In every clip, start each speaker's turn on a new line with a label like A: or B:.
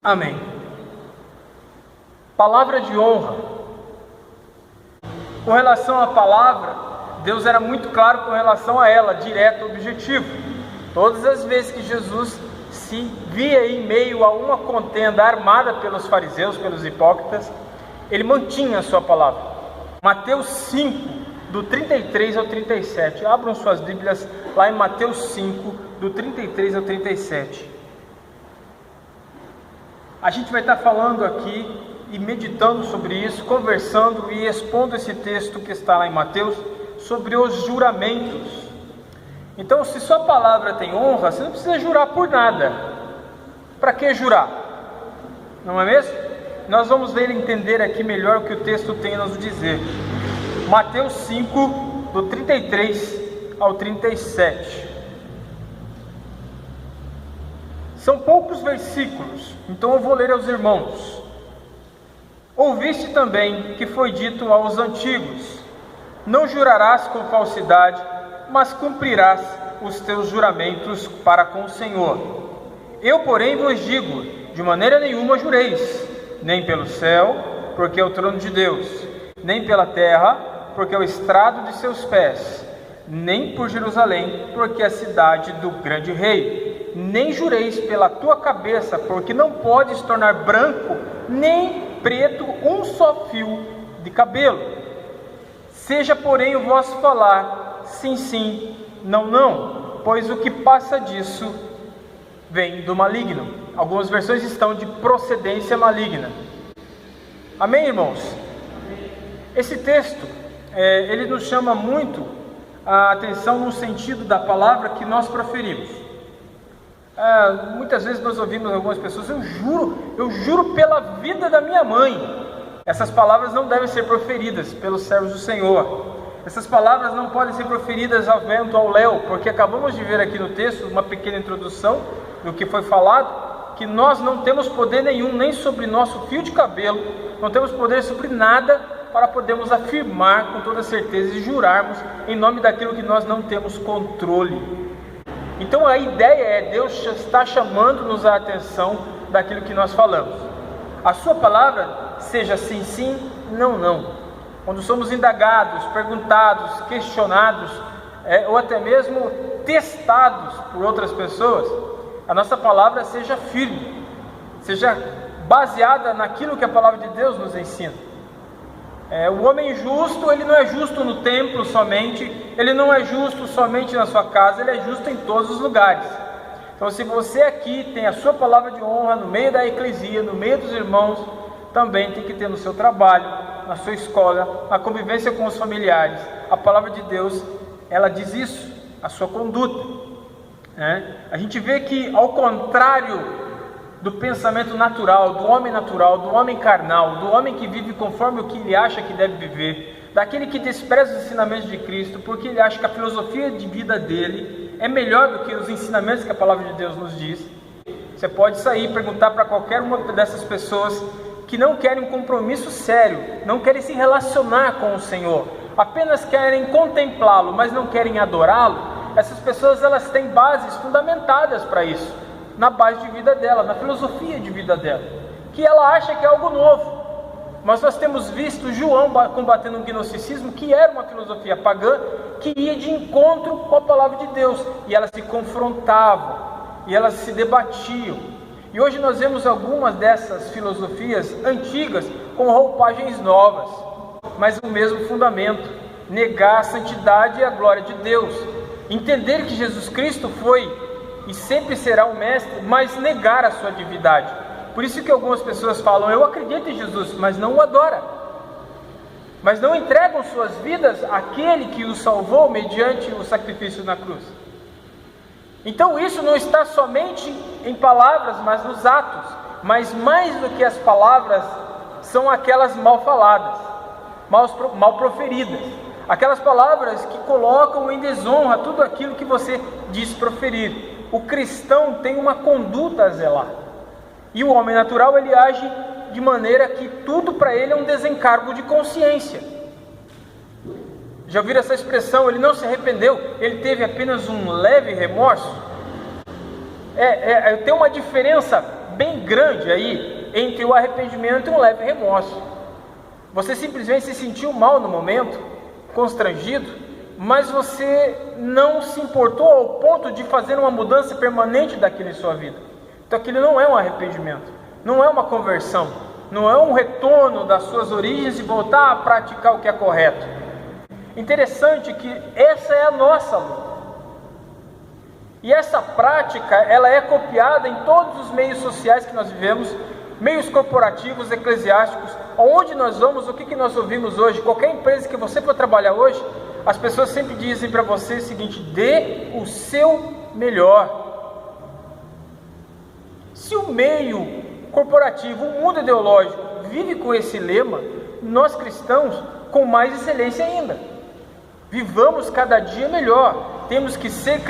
A: Amém. Palavra de honra. Com relação à palavra, Deus era muito claro com relação a ela, direto, objetivo. Todas as vezes que Jesus se via em meio a uma contenda armada pelos fariseus, pelos hipócritas, ele mantinha a sua palavra. Mateus 5, do 33 ao 37. Abram suas Bíblias lá em Mateus 5, do 33 ao 37. A gente vai estar falando aqui e meditando sobre isso, conversando e expondo esse texto que está lá em Mateus, sobre os juramentos. Então, se sua palavra tem honra, você não precisa jurar por nada. Para que jurar? Não é mesmo? Nós vamos ver e entender aqui melhor o que o texto tem a nos dizer. Mateus 5, do 33 ao 37. São poucos versículos, então eu vou ler aos irmãos. Ouviste também que foi dito aos antigos: não jurarás com falsidade, mas cumprirás os teus juramentos para com o Senhor. Eu, porém, vos digo: de maneira nenhuma jureis, nem pelo céu, porque é o trono de Deus, nem pela terra, porque é o estrado de seus pés, nem por Jerusalém, porque é a cidade do grande rei. Nem jureis pela tua cabeça, porque não podes tornar branco, nem preto um só fio de cabelo. Seja, porém, o vosso falar sim, sim, não, não, pois o que passa disso vem do maligno. Algumas versões estão de procedência maligna. Amém, irmãos? Esse texto, ele nos chama muito a atenção no sentido da palavra que nós proferimos. Muitas vezes nós ouvimos algumas pessoas: eu juro pela vida da minha mãe. Essas palavras não devem ser proferidas pelos servos do Senhor. Essas palavras não podem ser proferidas ao vento, ao léu, porque acabamos de ver aqui no texto uma pequena introdução do que foi falado, que nós não temos poder nenhum, nem sobre nosso fio de cabelo, não temos poder sobre nada para podermos afirmar com toda certeza e jurarmos em nome daquilo que nós não temos controle. Então a ideia é: Deus está chamando-nos a atenção daquilo que nós falamos. A sua palavra seja sim, sim, não, não. Quando somos indagados, perguntados, questionados, ou até mesmo testados por outras pessoas, a nossa palavra seja firme, seja baseada naquilo que a palavra de Deus nos ensina. O homem justo, ele não é justo no templo somente, ele não é justo somente na sua casa, ele é justo em todos os lugares. Então, se você aqui tem a sua palavra de honra no meio da eclesia, no meio dos irmãos, também tem que ter no seu trabalho, na sua escola, na convivência com os familiares. A palavra de Deus, ela diz isso, a sua conduta. A gente vê que, ao contrário do pensamento natural, do homem carnal, do homem que vive conforme o que ele acha que deve viver, daquele que despreza os ensinamentos de Cristo, porque ele acha que a filosofia de vida dele é melhor do que os ensinamentos que a palavra de Deus nos diz. Você pode sair e perguntar para qualquer uma dessas pessoas que não querem um compromisso sério, não querem se relacionar com o Senhor, apenas querem contemplá-lo, mas não querem adorá-lo. Essas pessoas, elas têm bases fundamentadas para isso, na base de vida dela, na filosofia de vida dela, que ela acha que é algo novo. Mas nós temos visto João combatendo o gnosticismo, que era uma filosofia pagã, que ia de encontro com a palavra de Deus, e elas se confrontavam, e elas se debatiam. E hoje nós vemos algumas dessas filosofias antigas com roupagens novas, mas o mesmo fundamento: negar a santidade e a glória de Deus, entender que Jesus Cristo foi e sempre será o mestre, mas negar a sua divindade. Por isso que algumas pessoas falam: eu acredito em Jesus, mas não o adora, mas não entregam suas vidas àquele que os salvou mediante o sacrifício na cruz. Então isso não está somente em palavras, mas nos atos. Mas mais do que as palavras, são aquelas mal faladas, mal proferidas, aquelas palavras que colocam em desonra tudo aquilo que você diz proferir. O cristão tem uma conduta a zelar, e o homem natural, ele age de maneira que tudo para ele é um desencargo de consciência. Já ouviram essa expressão? Ele não se arrependeu, ele teve apenas um leve remorso. Tem uma diferença bem grande aí entre o arrependimento e um leve remorso. Você simplesmente se sentiu mal no momento, constrangido, mas você não se importou ao ponto de fazer uma mudança permanente daquilo em sua vida. Então aquilo não é um arrependimento, não é uma conversão, não é um retorno das suas origens e voltar a praticar o que é correto. Interessante que essa é a nossa luta. E essa prática, ela é copiada em todos os meios sociais que nós vivemos, meios corporativos, eclesiásticos, aonde nós vamos, o que nós ouvimos hoje, qualquer empresa que você for trabalhar hoje, as pessoas sempre dizem para você o seguinte: dê o seu melhor. Se o meio corporativo, o mundo ideológico, vive com esse lema, nós cristãos, com mais excelência ainda. Vivamos cada dia melhor. Temos que ser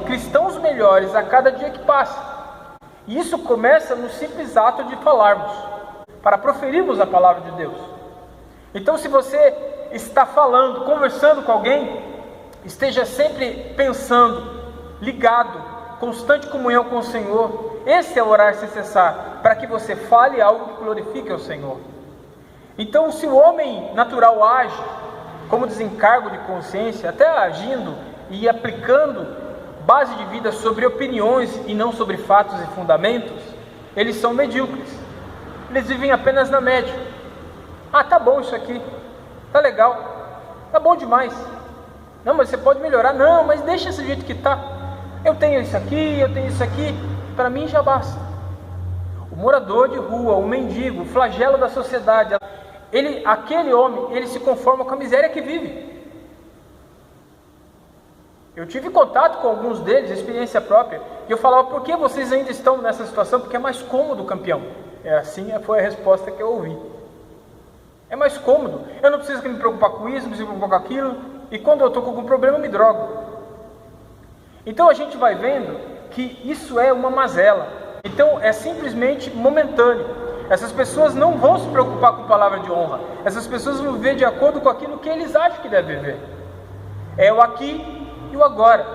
A: cristãos melhores a cada dia que passa. E isso começa no simples ato de falarmos, para proferirmos a palavra de Deus. Então, se você está falando, conversando com alguém, esteja sempre pensando, ligado, constante comunhão com o Senhor. Esse é o orar sem cessar, para que você fale algo que glorifique ao Senhor. Então, se o homem natural age como desencargo de consciência, até agindo e aplicando base de vida sobre opiniões e não sobre fatos e fundamentos, eles são medíocres. Eles vivem apenas na média. Ah, tá bom isso aqui, tá legal, tá bom demais. Não, mas você pode melhorar. Não, mas deixa esse jeito que tá. Eu tenho isso aqui, para mim já basta. O morador de rua, o mendigo, o flagelo da sociedade, aquele homem, ele se conforma com a miséria que vive. Eu tive contato com alguns deles, experiência própria, e eu falava: por que vocês ainda estão nessa situação? Porque é mais cômodo, campeão. Foi a resposta que eu ouvi. É mais cômodo. Eu não preciso me preocupar com isso, não preciso me preocupar com aquilo, e quando eu estou com algum problema eu me drogo. Então a gente vai vendo que isso é uma mazela. Então é simplesmente momentâneo. Essas pessoas não vão se preocupar com palavra de honra. Essas pessoas vão viver de acordo com aquilo que eles acham que devem viver. É o aqui e o agora.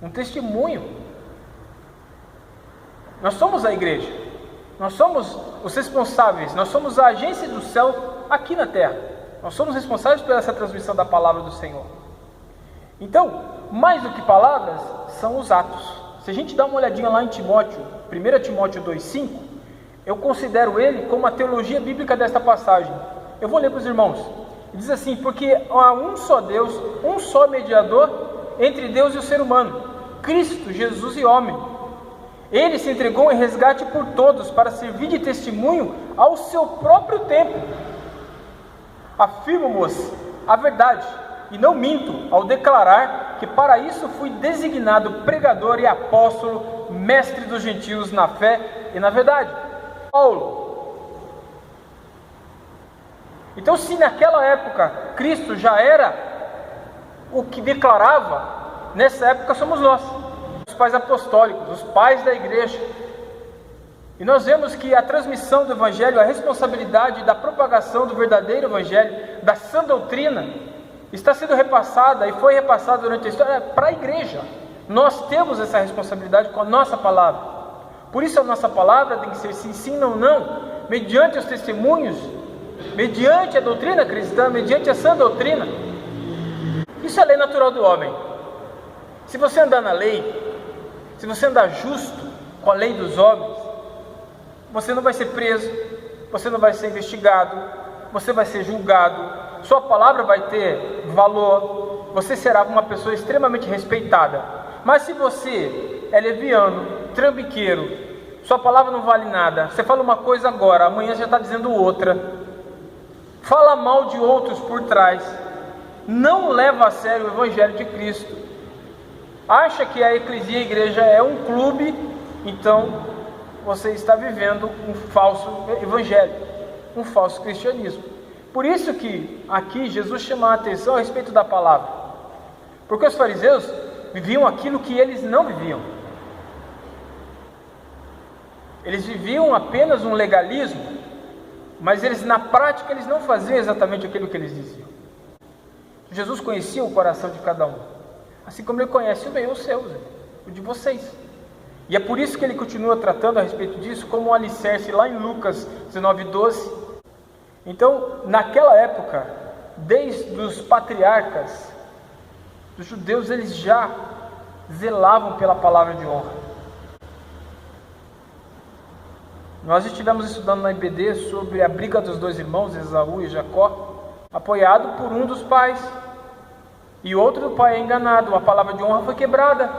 A: Um testemunho. Nós somos a igreja. Nós somos os responsáveis. Nós somos a agência do céu aqui na terra. Nós somos responsáveis por essa transmissão da palavra do Senhor. Então, mais do que palavras, são os atos. Se a gente dá uma olhadinha lá em Timóteo, 1 Timóteo 2,5, eu considero ele como a teologia bíblica desta passagem. Eu vou ler para os irmãos. Diz assim: porque há um só Deus, um só mediador entre Deus e o ser humano, Cristo Jesus e homem. Ele se entregou em resgate por todos, para servir de testemunho ao seu próprio tempo. Afirmo-vos a verdade, e não minto, ao declarar que para isso fui designado pregador e apóstolo, mestre dos gentios na fé e na verdade. Paulo. Então, se naquela época Cristo já era o que declarava, nessa época somos nós, os pais apostólicos, os pais da igreja. E nós vemos que a transmissão do Evangelho, a responsabilidade da propagação do verdadeiro Evangelho, da sã doutrina, está sendo repassada e foi repassada durante a história para a igreja. Nós temos essa responsabilidade com a nossa palavra. Por isso a nossa palavra tem que ser sim, sim, não, não, mediante os testemunhos, mediante a doutrina cristã, mediante a sã doutrina. Isso é a lei natural do homem. Se você andar na lei, se você andar justo com a lei dos homens, você não vai ser preso, você não vai ser investigado, você vai ser julgado, sua palavra vai ter valor, você será uma pessoa extremamente respeitada. Mas se você é leviano, trambiqueiro, sua palavra não vale nada, você fala uma coisa agora, amanhã já está dizendo outra, fala mal de outros por trás, não leva a sério o Evangelho de Cristo, acha que a eclesia, a igreja é um clube, então você está vivendo um falso evangelho, um falso cristianismo. Por isso que aqui Jesus chama a atenção a respeito da palavra, porque os fariseus viviam aquilo que eles não viviam. Eles viviam apenas um legalismo, mas eles na prática eles não faziam exatamente aquilo que eles diziam. Jesus conhecia o coração de cada um, assim como ele conhece o meu e o seu. o de vocês. E é por isso que ele continua tratando a respeito disso como um alicerce lá em Lucas 19:12. Então, naquela época, desde os patriarcas, os judeus, eles já zelavam pela palavra de honra. Nós estivemos estudando na IBD sobre a briga dos dois irmãos, Esaú e Jacó, apoiado por um dos pais, e outro do pai é enganado, a palavra de honra foi quebrada.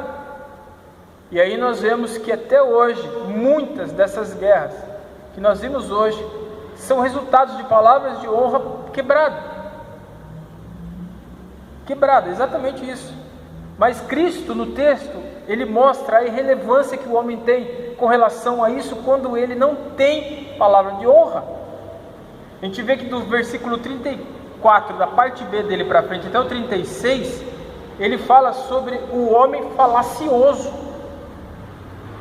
A: E aí nós vemos que até hoje, muitas dessas guerras que nós vimos hoje, são resultados de palavras de honra quebradas. Quebrada, exatamente isso. Mas Cristo, no texto, ele mostra a irrelevância que o homem tem com relação a isso quando ele não tem palavra de honra. A gente vê que do versículo 34, da parte B dele para frente, até o 36, ele fala sobre o homem falacioso.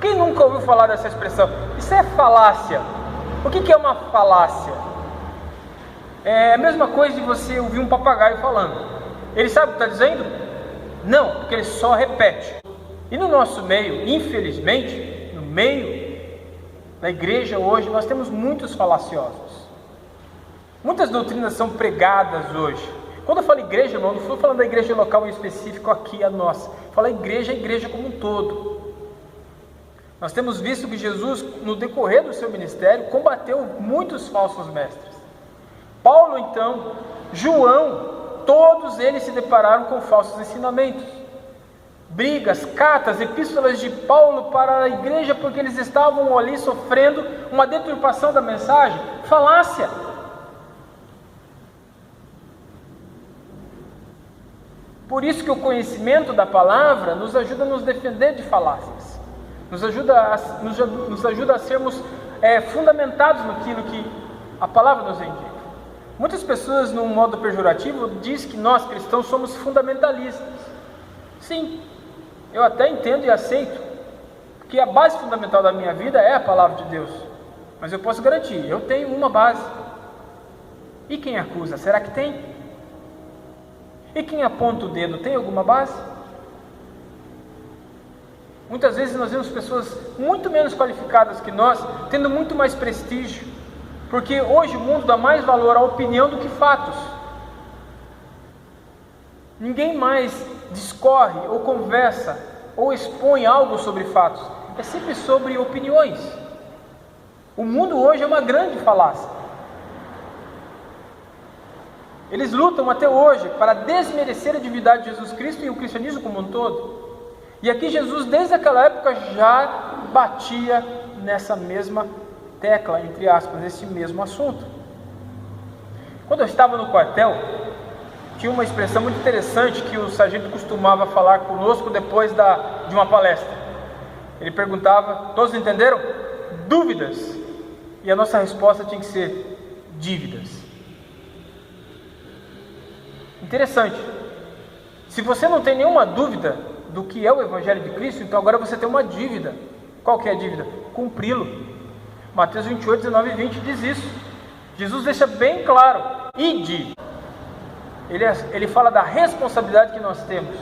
A: Quem nunca ouviu falar dessa expressão? Isso é falácia. O que é uma falácia? É a mesma coisa de você ouvir um papagaio falando. Ele sabe o que está dizendo? Não, porque ele só repete. E no nosso meio, infelizmente, no meio da igreja hoje, nós temos muitos falaciosos. Muitas doutrinas são pregadas hoje. Quando eu falo igreja, irmão, não estou falando da igreja local em específico aqui, a nossa. Falo a igreja como um todo. Nós temos visto que Jesus, no decorrer do seu ministério, combateu muitos falsos mestres. Paulo, então, João, todos eles se depararam com falsos ensinamentos. Brigas, cartas, epístolas de Paulo para a igreja, porque eles estavam ali sofrendo uma deturpação da mensagem, falácia. Por isso que o conhecimento da palavra nos ajuda a nos defender de falácias. Nos ajuda a sermos fundamentados naquilo que a palavra nos indica. Muitas pessoas, num modo pejorativo, dizem que nós cristãos somos fundamentalistas. Sim, eu até entendo e aceito que a base fundamental da minha vida é a palavra de Deus. Mas eu posso garantir, eu tenho uma base. E quem acusa? Será que tem? E quem aponta o dedo, tem alguma base? Muitas vezes nós vemos pessoas muito menos qualificadas que nós, tendo muito mais prestígio, porque hoje o mundo dá mais valor à opinião do que fatos. Ninguém mais discorre, ou conversa, ou expõe algo sobre fatos, é sempre sobre opiniões. O mundo hoje é uma grande falácia. Eles lutam até hoje para desmerecer a divindade de Jesus Cristo e o cristianismo como um todo. E aqui Jesus, desde aquela época, já batia nessa mesma tecla, entre aspas, nesse mesmo assunto. Quando eu estava no quartel, tinha uma expressão muito interessante que o sargento costumava falar conosco depois de uma palestra. Ele perguntava, todos entenderam? Dúvidas. E a nossa resposta tinha que ser dívidas. Interessante. Se você não tem nenhuma dúvida do que é o Evangelho de Cristo, então agora você tem uma dívida. Qual que é a dívida? Cumpri-lo. Mateus 28, 19 e 20 diz isso. Jesus deixa bem claro, ide. Ele fala da responsabilidade que nós temos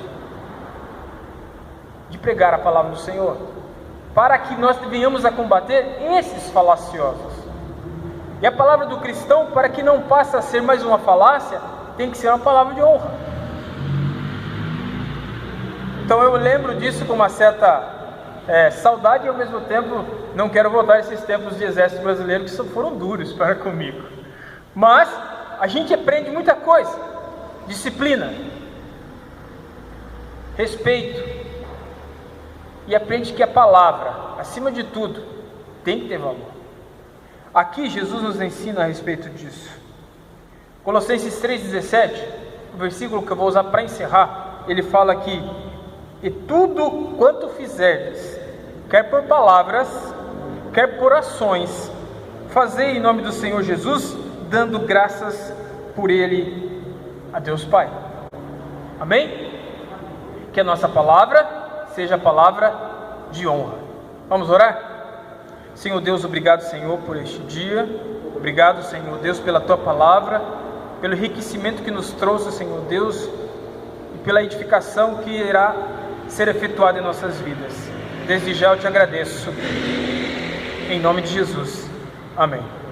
A: de pregar a palavra do Senhor, para que nós venhamos a combater esses falaciosos. E a palavra do cristão, para que não passe a ser mais uma falácia, tem que ser uma palavra de honra. Então eu lembro disso com uma certa saudade e ao mesmo tempo não quero voltar a esses tempos de exército brasileiro que foram duros para comigo. Mas a gente aprende muita coisa: disciplina, respeito, e aprende que a palavra, acima de tudo, tem que ter valor. Aqui Jesus nos ensina a respeito disso. Colossenses 3,17, o versículo que eu vou usar para encerrar, ele fala que: e tudo quanto fizerdes, quer por palavras, quer por ações, fazei em nome do Senhor Jesus, dando graças por Ele a Deus Pai. Amém? Que a nossa palavra seja a palavra de honra. Vamos orar? Senhor Deus, obrigado, Senhor, por este dia. Obrigado, Senhor Deus, pela Tua palavra, pelo enriquecimento que nos trouxe, Senhor Deus, e pela edificação que irá ser efetuado em nossas vidas. Desde já eu te agradeço. Em nome de Jesus. Amém.